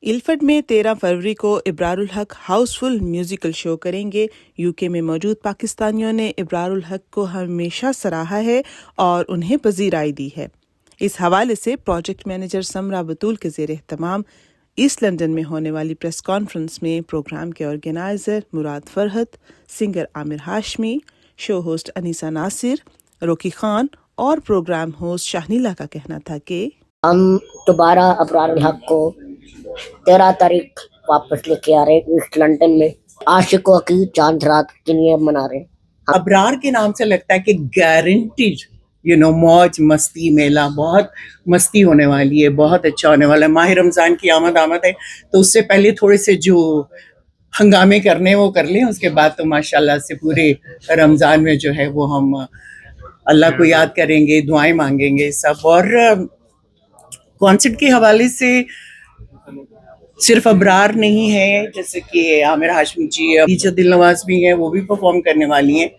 Ilford में 13 फरवरी को इब्रारुल हक हाउसफुल म्यूजिकल शो करेंगे। यूके में मौजूद पाकिस्तानियों ने इब्रारुल हक को हमेशा सराहा है और उन्हें पजीराई दी है। इस हवाले से प्रोजेक्ट मैनेजर समरा बतूल के ज़ेर एहतमाम ईस्ट लंदन में होने वाली प्रेस कॉन्फ्रेंस में प्रोग्राम के organiser Murad Farhat, singer Aamir Hashmi, show host Anisa Nasir, Rocky Khan और प्रोग्राम होस्ट शाहनीला का कहना था कि हम दोबारा इब्रारुल हक को 13 तारीख वापस लेके आ रहे हैं ईस्ट लंदन में। आशिकों की चांद रात के लिए मना रहे हैं। अबरार के नाम से लगता है कि गारंटीड मौज मस्ती मेला, बहुत मस्ती होने वाली है, बहुत अच्छा होने वाला है। माह रमज़ान की आमद है, तो उससे पहले थोड़े से जो हंगामे करने वो कर लें, उसके बाद तो माशाल्लाह से पूरे रमज़ान में जो है वो हम अल्लाह को याद करेंगे, दुआएं मांगेंगे सब। और कॉन्सर्ट के हवाले से सिर्फ अबरार नहीं है, जैसे कि आमिर हाशमी जी, टीचर दिल नवाज भी हैं, वो भी परफॉर्म करने वाली हैं।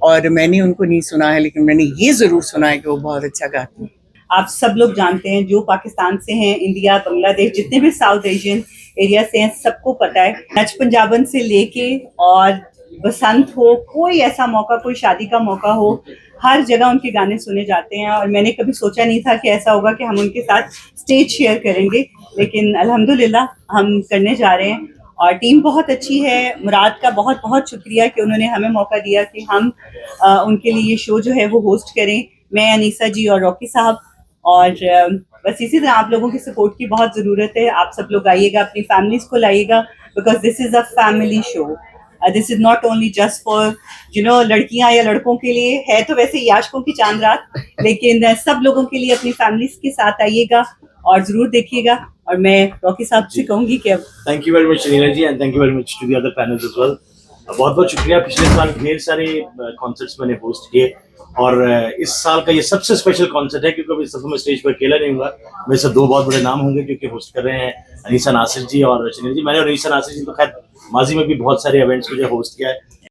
और मैंने उनको नहीं सुना है, लेकिन मैंने ये ज़रूर सुना है कि वो बहुत अच्छा गाती हैं। आप सब लोग जानते हैं, जो पाकिस्तान से हैं, इंडिया, बांग्लादेश, जितने भी साउथ एशियन एरिया से हैं, सबको पता है नच पंजाबन से लेके और बसंत हो, कोई ऐसा मौका, कोई शादी का मौका हो, हर जगह उनके गाने सुने जाते हैं। और मैंने कभी सोचा नहीं था कि ऐसा होगा कि हम उनके साथ स्टेज शेयर करेंगे, लेकिन अल्हम्दुलिल्लाह हम करने जा रहे हैं। और टीम बहुत अच्छी है। मुराद का बहुत बहुत शुक्रिया कि उन्होंने हमें मौका दिया कि हम उनके लिए ये शो जो है वो होस्ट करें, मैं, अनीसा जी और रॉकी साहब। और बस इसी तरह आप लोगों की सपोर्ट की बहुत ज़रूरत है। आप सब लोग आइएगा, अपनी फैमिलीज को लाइएगा, because this is a family show. This is not only just for लड़कियां या लड़कों के लिए, है तो वैसे ही आशिकों की चांद रात, लेकिन सब लोगों के लिए अपनी फैमिलीज के साथ आइएगा और ज़रूर देखिएगा। और मैं रॉकी साहब से कहूँगी कि अब thank you very much Shanila ji, and thank you very much to the other panels as well. बहुत बहुत शुक्रिया। पिछले साल ढेर सारे कॉन्सर्ट्स मैंने होस्ट किए और इस साल का ये सबसे स्पेशल कॉन्सर्ट है, क्योंकि इस दफा मैं स्टेज पर अकेला नहीं हूँगा। मेरे साथ दो बहुत बड़े नाम होंगे, क्योंकि होस्ट कर रहे हैं अनीसा नासिर जी और शनीला जी। मैंने और अनीसा नासिर जी तो खैर माजी में भी बहुत सारे इवेंट्स मुझे होस्ट किया है।